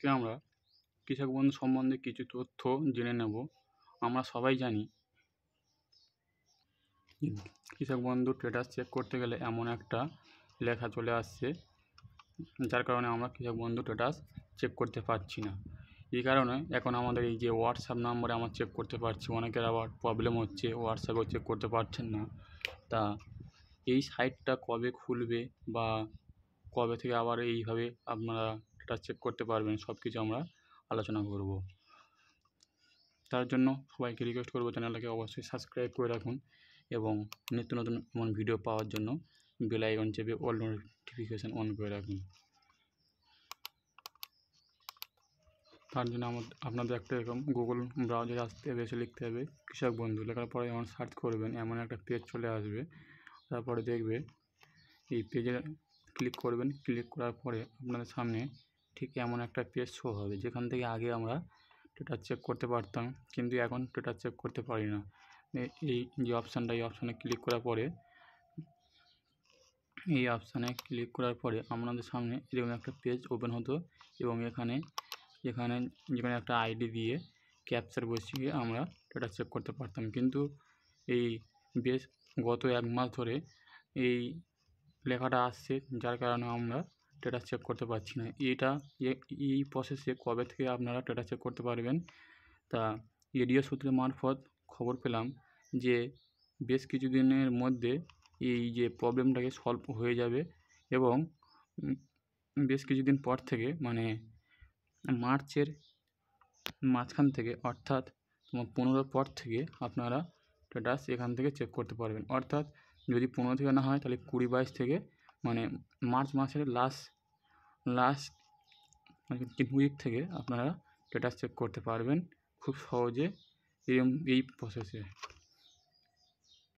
আজকে আমরা কৃষক বন্ধু সম্বন্ধে কিছু তথ্য জেনে নেব। আমরা সবাই জানি কৃষক বন্ধু স্ট্যাটাস চেক করতে গেলে এমন একটা লেখা চলে আসছে, যার কারণে আমরা কৃষক বন্ধু স্ট্যাটাস চেক করতে পারছি না। এই কারণে এখন আমাদের এই যে হোয়াটসঅ্যাপ নাম্বারে আমরা চেক করতে পারছি, অনেকের আবার প্রবলেম হচ্ছে, হোয়াটসঅ্যাপেও চেক করতে পারছেন না। তা এই সাইটটা কবে খুলবে বা কবে থেকে আবার এইভাবে আপনারা স্ট্যাটাস চেক করতে পারবেন, সব কিছু আমরা আলোচনা করব। তার জন্য সবাইকে রিকোয়েস্ট করবো চ্যানেলটাকে অবশ্যই সাবস্ক্রাইব করে রাখুন এবং নিত্য নতুন এমন ভিডিও পাওয়ার জন্য বেল আইকন চেপে অল নোটিফিকেশান অন করে রাখুন। তার জন্য আপনাদের একটা এরকম গুগল ব্রাউজারে আসতে হবে, এসে লিখতে হবে কৃষক বন্ধু, লেখার পরে যখন সার্চ করবেন এমন একটা পেজ চলে আসবে। তারপরে দেখবে এই পেজে ক্লিক করবেন, ক্লিক করার পরে আপনাদের সামনে ঠিক এমন একটা পেজ শো হবে, যেখান থেকে আগে আমরা স্ট্যাটাস চেক করতে পারতাম, কিন্তু এখন স্ট্যাটাস চেক করতে পারি না। এই যে অপশানটা, এই অপশানে ক্লিক করার পরে আপনাদের সামনে এরকম একটা পেজ ওপেন হতো এবং এখানে যেখানে একটা আইডি দিয়ে ক্যাপচার বসিয়ে আমরা স্ট্যাটাস চেক করতে পারতাম। কিন্তু এই বেশ গত 1 মাস ধরে এই লেখাটা আসছে, যার কারণে আমরা স্ট্যাটাস চেক করতে পারছি না। এই প্রসেসে কবে থেকে আপনারা স্ট্যাটাস চেক করতে পারবেন, তা রেডিও সূত্রের মারফত খবর পেলাম যে বেশ কিছুদিনের মধ্যে এই যে প্রবলেমটাকে সলভ হয়ে যাবে এবং বেশ কিছুদিন পর থেকে, মানে মার্চের মাঝখান থেকে, অর্থাৎ 15 পর থেকে আপনারা স্ট্যাটাস এখান থেকে চেক করতে পারবেন। অর্থাৎ যদি 15 থেকে না হয় তাহলে 20-22 থেকে, মানে মার্চ মাসের লাস্ট 3 উইক থেকে আপনারা স্ট্যাটাস চেক করতে পারবেন খুব সহজে এই প্রসেসে।